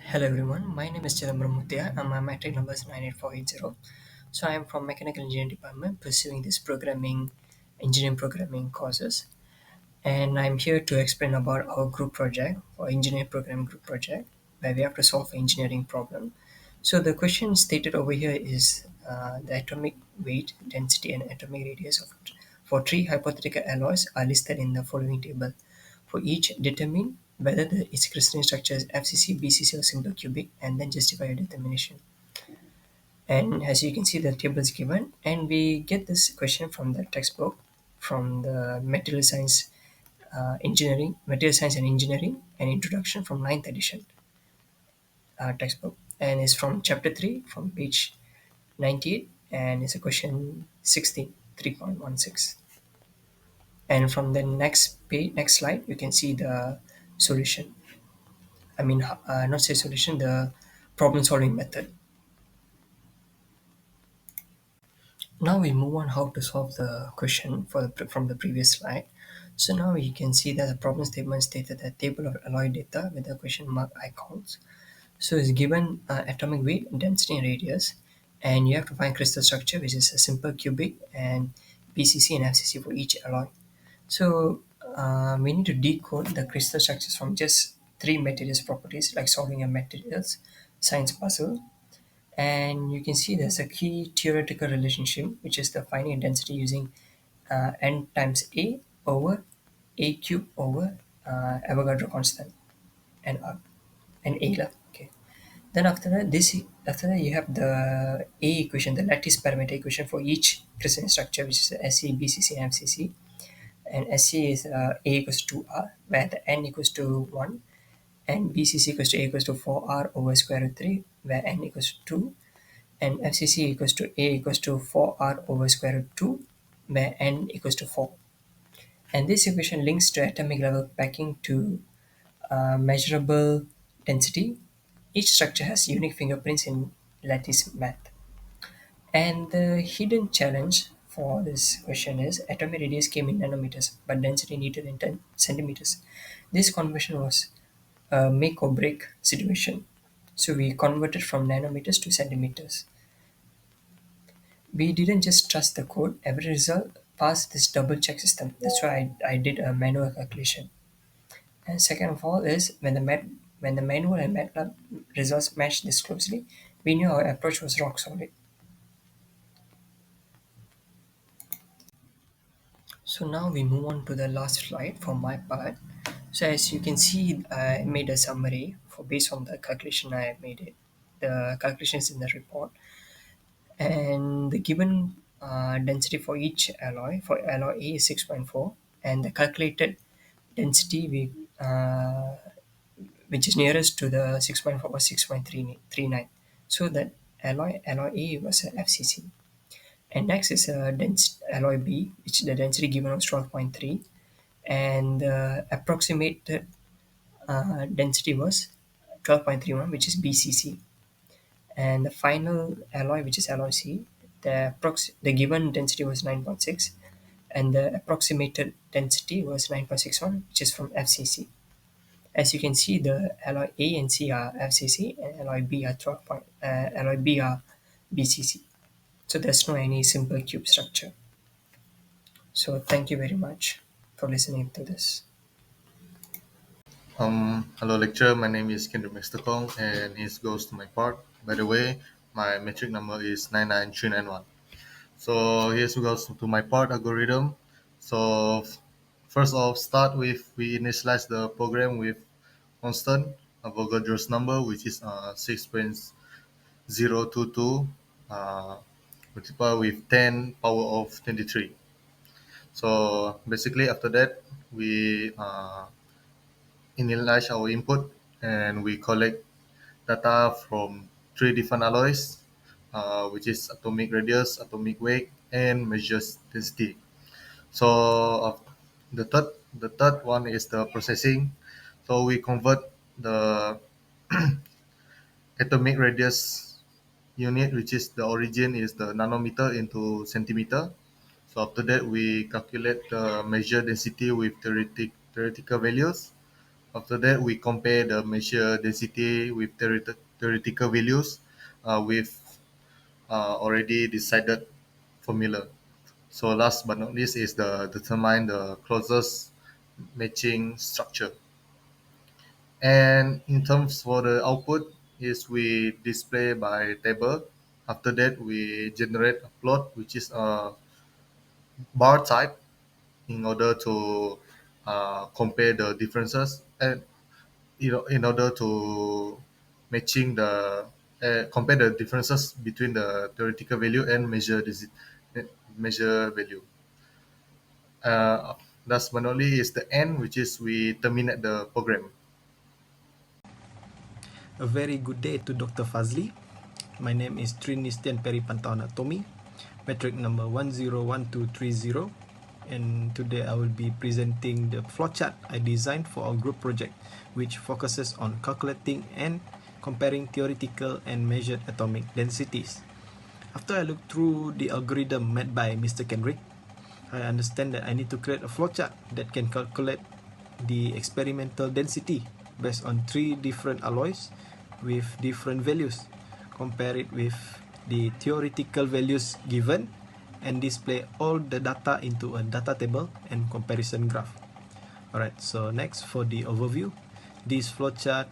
Hello everyone, my name is Chidambaram Muthia and my matric number is 98480. So I am from Mechanical Engineering Department pursuing this engineering programming courses, and I'm here to explain about our group project or engineering program group project where we have to solve an engineering problem. So the question stated over here is the atomic weight, density and atomic radius for three hypothetical alloys are listed in the following table. For each, determine whether its crystalline structure is FCC, BCC or simple cubic and then justify your determination. And as you can see, the table is given, and we get this question from the textbook from the material science and engineering, an introduction from ninth edition textbook, and it's from chapter 3 from page 98, and it's a question 16, 3.16. And from the next slide, you can see the solution. Not say solution, the problem solving method. Now we move on how to solve the question from the previous slide. So now you can see that the problem statement stated a table of alloy data with the question mark icons. So it's given atomic weight, density, and radius, and you have to find crystal structure, which is a simple cubic, and BCC and FCC for each alloy. So we need to decode the crystal structures from just three materials properties, like solving a materials science puzzle. And you can see there's a key theoretical relationship, which is the finite density using n times a over a cube over Avogadro constant and r and a lah. Okay. Then after that you have the A equation, the lattice parameter equation for each crystalline structure, which is SC, BCC, and FCC. And SC is A equals to R, where the N equals to 1, and BCC equals to A equals to 4R over square root 3, where N equals to 2, and FCC equals to A equals to 4R over square root 2, where N equals to 4. And this equation links to atomic level packing to measurable density. Each structure has unique fingerprints in lattice math. And the hidden challenge for this question is atomic radius came in nanometers, but density needed in 10 centimeters. This conversion was a make or break situation. So we converted from nanometers to centimeters. We didn't just trust the code. Every result passed this double check system. That's why I did a manual calculation. And second of all is when the manual and MATLAB results matched this closely, we knew our approach was rock solid. So now we move on to the last slide for my part. So as you can see, I made a summary for based on the calculation I made it. The calculations in the report, and the given density for each alloy for alloy A is 6.4, and the calculated density which is nearest to the 6.4 was 6.39. So that alloy A was a FCC. And next is a dense alloy B, which the density given was 12.3, and the approximated density was 12.31, which is BCC. And the final alloy, which is alloy C, the given density was 9.6, and the approximated density was 9.61, which is from FCC. As you can see, the alloy A and C are FCC, and alloy B are BCC. So there's no any simple cube structure. So thank you very much for listening to this. Hello lecturer, my name is Kendra Kong and this goes to my part. By the way, my metric number is 99391. So here's goes to my part algorithm. So first off, start with we initialize the program with constant Avogadro's number, which is 6.022 uh, multiplied with 10 power of 23. So basically after that, we initialize our input and we collect data from three different alloys, which is atomic radius, atomic weight, and measures density. So the third one is the processing. So we convert the atomic radius unit, which is the origin is the nanometer, into centimeter. So after that, we calculate the measure density with theoretical values. After that, we compare the measure density with theoretical values with already decided formula. So last but not least is the determine the closest matching structure. And in terms for the output is we display by table. After that, we generate a plot which is a bar type in order to compare the differences and in order to matching the compare the differences between the theoretical value and measure value. Last but not least is the end, which is we terminate the program. A very good day to Dr. Fazli. My name is Trinistian Peripantana Tommy, metric number 101230, and today I will be presenting the flowchart I designed for our group project, which focuses on calculating and comparing theoretical and measured atomic densities. After I looked through the algorithm made by Mr. Kendrick, I understand that I need to create a flowchart that can calculate the experimental density based on three different alloys with different values, compare it with the theoretical values given, and display all the data into a data table and comparison graph. Alright, so next for the overview, this flowchart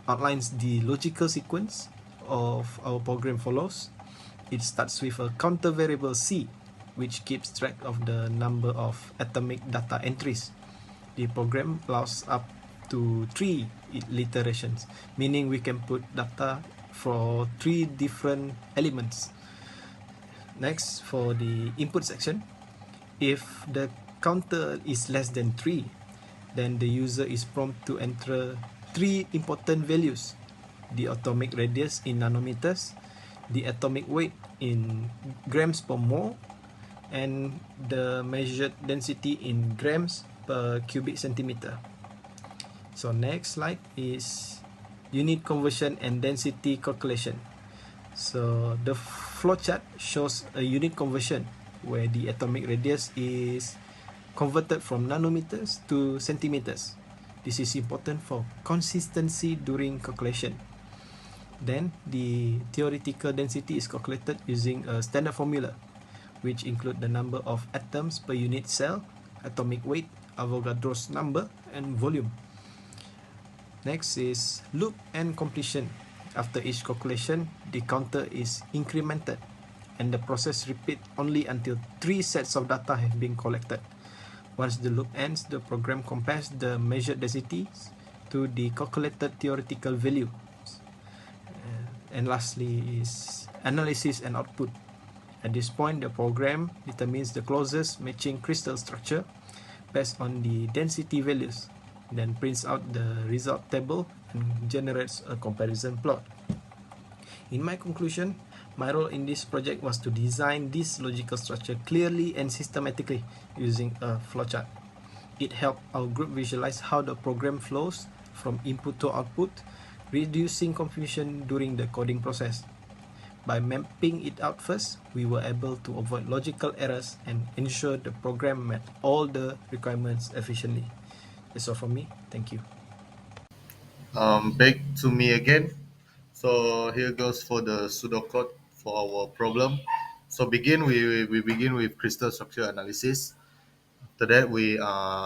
outlines the logical sequence of our program follows. It starts with a counter variable C, which keeps track of the number of atomic data entries. The program allows up to 3 iterations, meaning we can put data for 3 different elements. Next, for the input section, if the counter is less than 3, then the user is prompted to enter 3 important values: the atomic radius in nanometers, the atomic weight in grams per mole, and the measured density in grams per cubic centimeter. So next slide is unit conversion and density calculation. So the flowchart shows a unit conversion where the atomic radius is converted from nanometers to centimeters. This is important for consistency during calculation. Then the theoretical density is calculated using a standard formula, which include the number of atoms per unit cell, atomic weight, Avogadro's number, and volume. Next is loop and completion. After each calculation, the counter is incremented and the process repeat only until 3 sets of data have been collected. Once the loop ends, the program compares the measured densities to the calculated theoretical value. And lastly is analysis and output. At this point, the program determines the closest matching crystal structure based on the density values, then prints out the result table and generates a comparison plot. In my conclusion, my role in this project was to design this logical structure clearly and systematically using a flowchart. It helped our group visualize how the program flows from input to output, reducing confusion during the coding process. By mapping it out first, we were able to avoid logical errors and ensure the program met all the requirements efficiently. That's all from me. Thank you. Back to me again. So here goes for the pseudocode for our problem. So we begin with crystal structure analysis. After that, we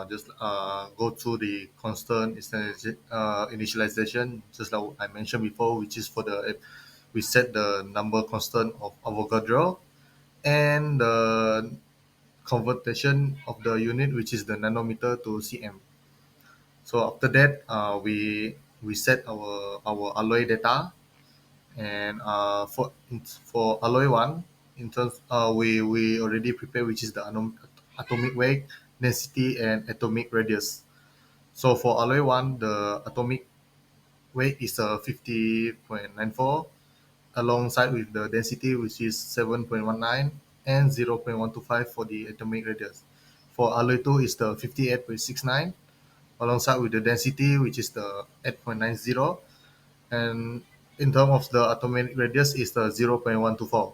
just go to the constant initialization, just like I mentioned before, which is for the we set the number constant of Avogadro and the conversion of the unit, which is the nanometer to cm. So after that, we set our alloy data, and for alloy one, in terms we already prepared, which is the atomic weight, density, and atomic radius. So for alloy one, the atomic weight is 50.94, alongside with the density, which is 7.19, and 0.125 for the atomic radius. For alloy 2 is the 58.69, alongside with the density, which is the 8.90, and in terms of the atomic radius is the 0.124.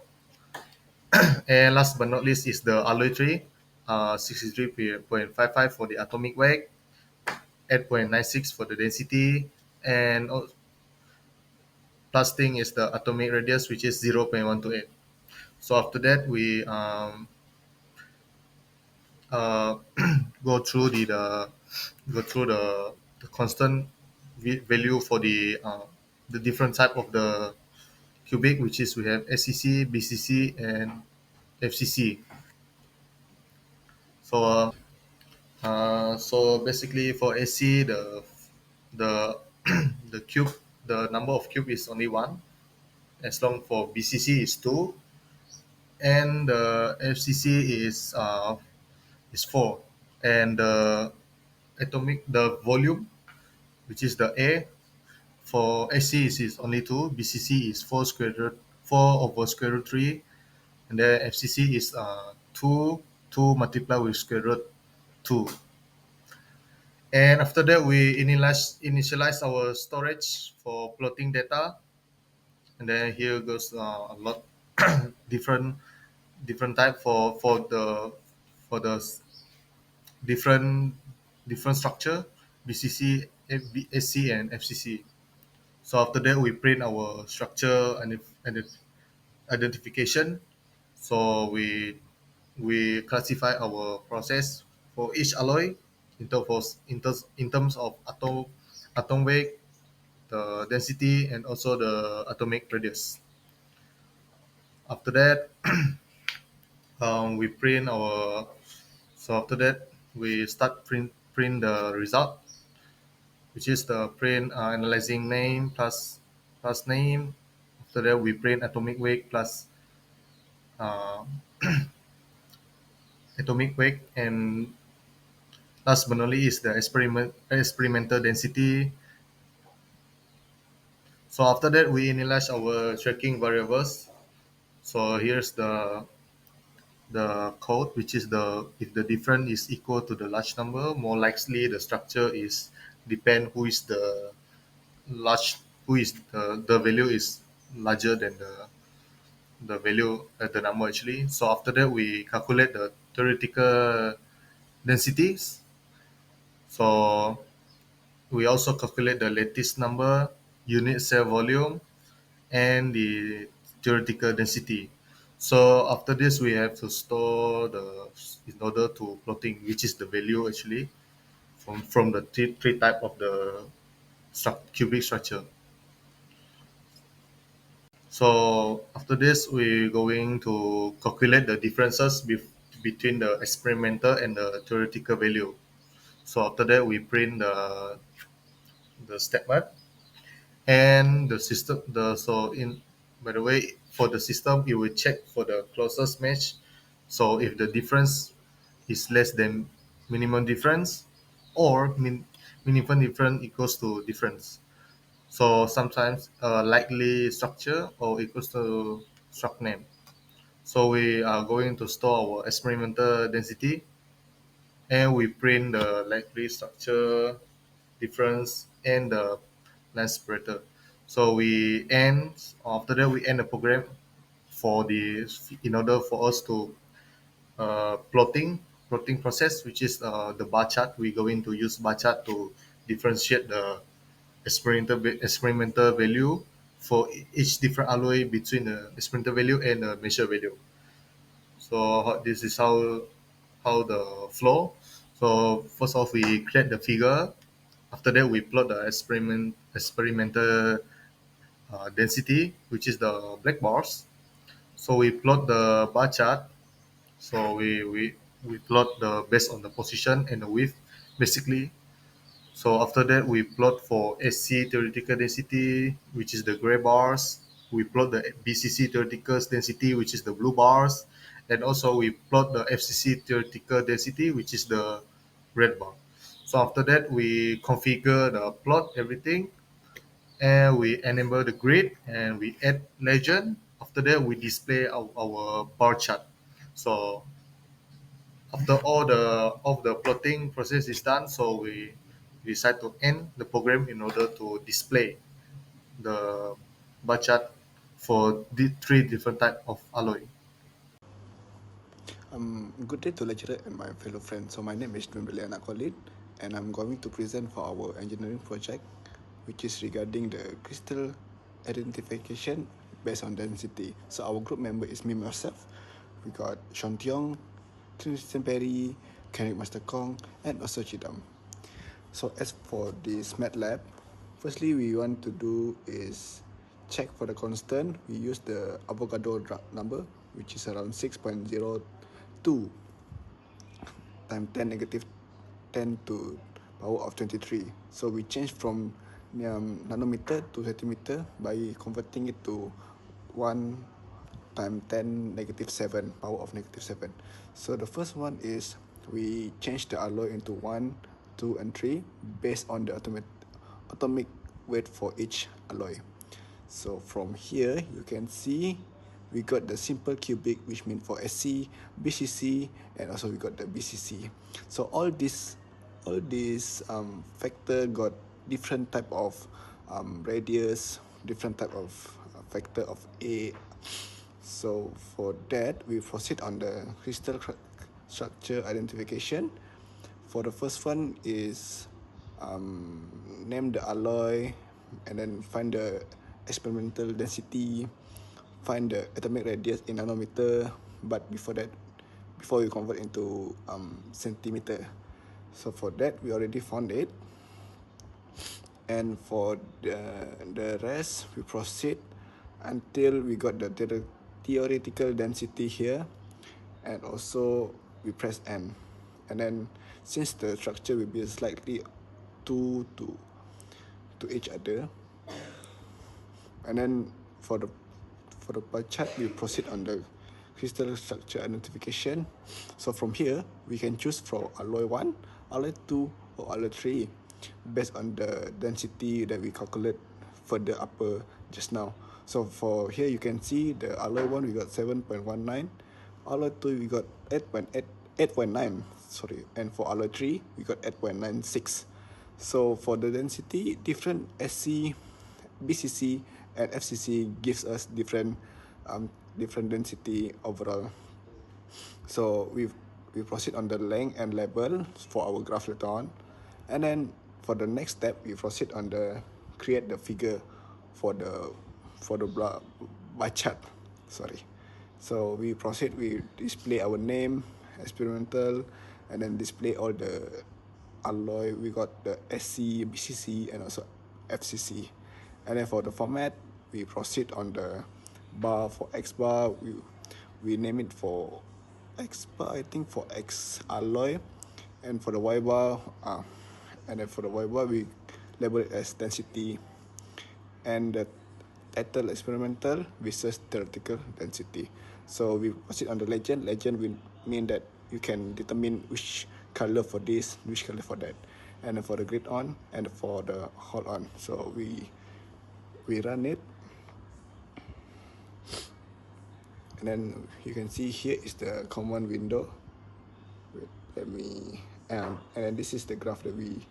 And last but not least is the alloy 3, 63.55 for the atomic weight, 8.96 for the density, and plus thing is the atomic radius, which is 0.128. So after that, we uh, go through go through the constant value for the different type of the cubic, which is we have SCC, BCC, and FCC. So so basically for AC, the the cube, the number of cube is only one. As long for BCC is two, and the FCC is four, and the volume, which is the A, for AC is only two. BCC is four over square root three, and the FCC is two multiplied with square root two. And after that, we initialize our storage for plotting data, and then here goes a lot different type for the different structure, BCC, SC, and FCC. So after that, we print our structure and identification. So we classify our process for each alloy in terms of atom weight, the density, and also the atomic radius. After that, we print our. So after that, we start print the result, which is the print analyzing name plus name. After that, we print atomic weight plus uh, atomic weight, and last but not least is the experimental density. So after that, we initialize our tracking variables. So here's the code, which is the if the difference is equal to the large number, more likely the structure is depend who is the large who is the value is larger than the value the number actually. So after that, we calculate the theoretical densities. So we also calculate the lattice number, unit cell volume, and the theoretical density. So after this, we have to store in order to plotting, which is the value actually from the three type of the cubic structure. So after this, we're going to calculate the differences between the experimental and the theoretical value. So after that, we print the statement and the system. The so in by the way, for the system, it will check for the closest match. So if the difference is less than minimum difference, or minimum difference equals to difference. So sometimes likely structure or equals to struct name. So we are going to store our experimental density, and we print the likely structure difference and the lens separator. So we end after that we end the program for the in order for us to plotting process, which is the bar chart. We're going to use bar chart to differentiate the experimental value for each different alloy between the experimental value and the measure value. So this is how the flow. So first off, we create the figure. After that, we plot the experimental density, which is the black bars. So we plot the bar chart. So we plot the based on the position and the width, basically. So after that, we plot for SC theoretical density, which is the gray bars. We plot the BCC theoretical density, which is the blue bars. And also we plot the FCC theoretical density, which is the red bar. So after that, we configure the plot, everything, and we enable the grid, and we add legend. After that, we display our bar chart. So after all the plotting process is done, so we decide to end the program in order to display the bar chart for the three different type of alloy. Good day to lecturer and my fellow friends. So my name is Dwen Khalid. and I'm going to present for our engineering project, which is regarding the crystal identification based on density. So our group member is me myself. We got Sean Tiong, Tristan Perry, Kenneth Master Kong, and also Chidam. So as for this MATLAB, firstly we want to do is check for the constant. We use the Avogadro number, which is around 6.02 times 10 negative 10 to power of 23. So we change from nanometer to centimeter by converting it to 1 times 10 negative 7 power of negative 7. So the first one is we change the alloy into 1, 2 and 3 based on the atomic weight for each alloy. So from here you can see we got the simple cubic, which means for SC, BCC, and also we got the BCC. So all these factor got different type of radius, different type of factor of A. So for that we proceed on the crystal structure identification. For the first one is name the alloy and then find the experimental density, find the atomic radius in nanometer, but before we convert into centimeter. So for that we already found it, and for the rest we proceed until we got the theoretical density here, and also we press N, and then since the structure will be slightly two to each other, and then for the pie chart we proceed on the crystal structure identification. So from here we can choose from alloy 1, alloy 2 or alloy 3 based on the density that we calculate further upper just now. So for here you can see the alloy 1 we got 7.19, alloy 2 we got 8.9, sorry, and for alloy 3 we got 8.96. So for the density, different SC, BCC and FCC gives us different density overall. So we proceed on the length and level for our graph later on, and then for the next step we proceed on the create the figure for the bar chart. Sorry. So we proceed, we display our name, experimental, and then display all the alloy. We got the SC, BCC, and also FCC. And then for the format, we proceed on the bar. For X bar, we name it for X bar, I think, for X alloy, and for the Y bar, we label it as density, and the title experimental versus theoretical density. So we proceed on the legend. Legend will mean that you can determine which color for this, which color for that, and then for the grid on and for the hold on. So we run it, and then you can see here is the command window. Wait, let me and then this is the graph that we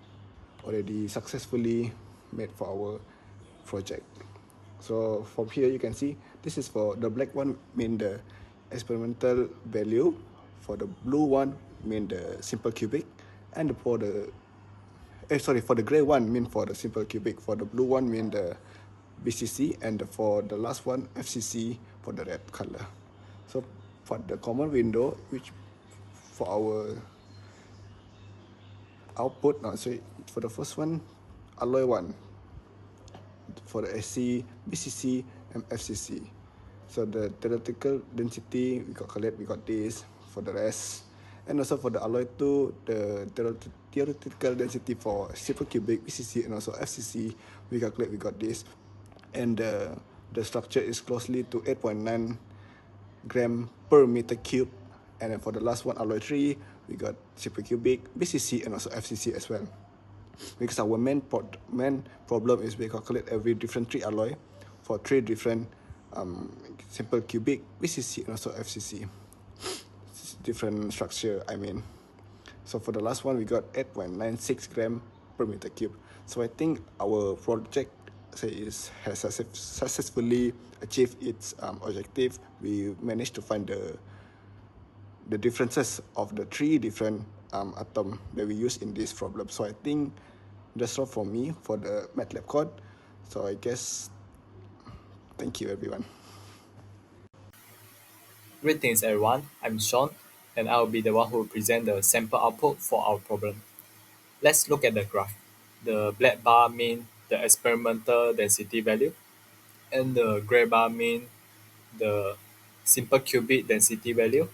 already successfully made for our project. So from here you can see this is for the black one mean the experimental value, for the blue one mean the simple cubic, and for the for the gray one mean for the simple cubic, for the blue one mean the BCC, and for the last one FCC for the red color. So for the common window, which for our output, so for the first one, alloy 1, for the SC, BCC, and FCC. So the theoretical density we calculate, we got this for the rest. And also for the alloy 2, the theoretical density for simple cubic, BCC, and also FCC, we calculate, we got this. And the structure is closely to 8.9 gram per meter cube. And then for the last one, alloy 3, we got simple cubic, BCC, and also FCC as well. Because our main problem is we calculate every different 3 alloy for 3 different simple cubic, BCC, and also FCC. Different structure, I mean. So for the last one, we got 8.96 gram per meter cube. So I think our project has successfully achieved its objective. We managed to find the differences of the 3 different atom that we use in this problem. So I think that's all for me for the MATLAB code. So I guess thank you everyone. Greetings everyone, I'm Sean and I'll be the one who will present the sample output for our problem. Let's look at the graph. The black bar means the experimental density value and the gray bar means the simple qubit density value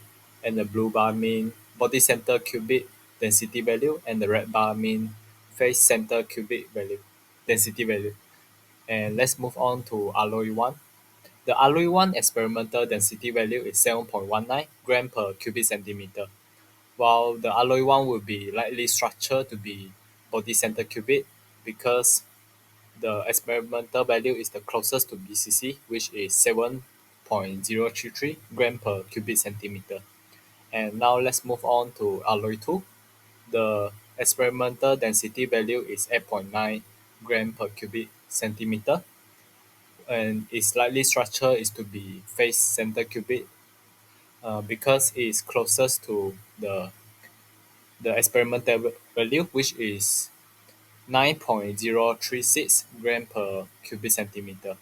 and the blue bar means body center qubit density value and the red bar means phase center qubit value density value. And let's move on to alloy 1. The alloy 1 experimental density value is 7.19 gram per cubic centimeter, while the alloy 1 will be likely structured to be body center qubit because the experimental value is the closest to BCC, which is 7.033 gram per cubic centimeter. And now let's move on to alloy 2. The experimental density value is 8.9 gram per cubic centimeter, and its likely structure is to be face center qubit because it is closest to the experimental value, which is 9.036 gram per cubic centimeter.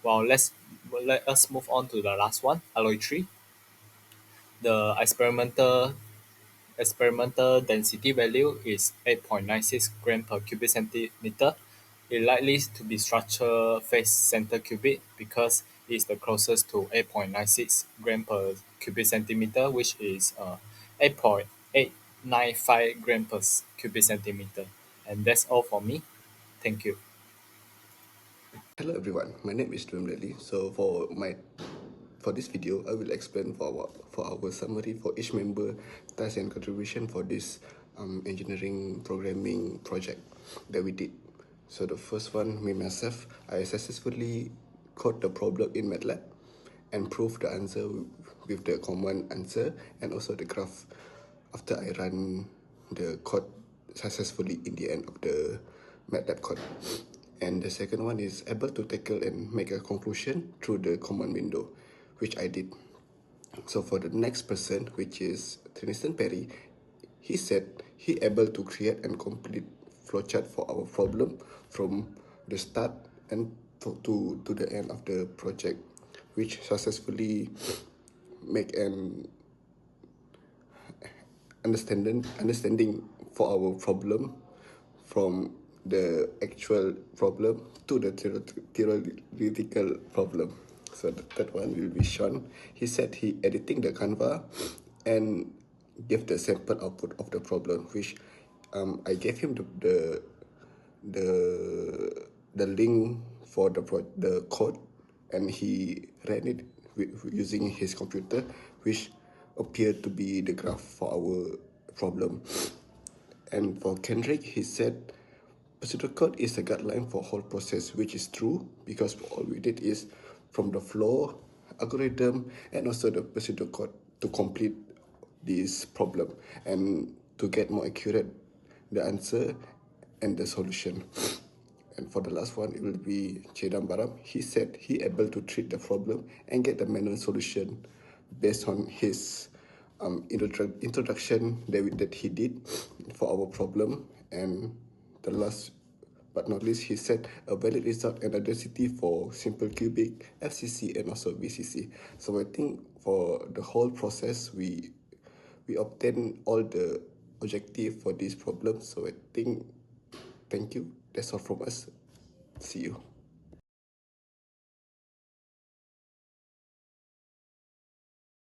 Well, let us move on to the last one, alloy 3. The experimental density value is 8.96 gram per cubic centimeter. It likely to be structure face center qubit because it is the closest to 8.96 gram per cubic centimeter, which is 8.895 gram per cubic centimeter. And that's all for me. Thank you. Hello everyone, my name is Dwen. So for this video, I will explain for our summary for each member, task and contribution for this engineering programming project that we did. So the first one, me myself, I successfully code the problem in MATLAB and prove the answer with the common answer and also the graph after I run the code successfully in the end of the MATLAB code. And the second one is able to tackle and make a conclusion through the command window, which I did. So for the next person, which is Tristan Perry, he said he able to create and complete flowchart for our problem from the start and to the end of the project, which successfully make an understanding for our problem from the actual problem to the theoretical problem. So the third one will be Sean. He said he editing the Canva and gave the sample output of the problem, which I gave him the the link for the code, and he ran it using his computer, which appeared to be the graph for our problem. And for Kendrick, he said procedural code is a guideline for whole process, which is true because all we did is from the flow, algorithm, and also the procedural code to complete this problem and to get more accurate the answer and the solution. And for the last one, it will be Chedam Baram. He said he able to treat the problem and get the manual solution based on his introduction that he did for our problem. And the last but not least, he said a valid result and a density for simple cubic, FCC, and also BCC. So I think for the whole process, we obtain all the objective for this problem. So I think, thank you. That's all from us. See you.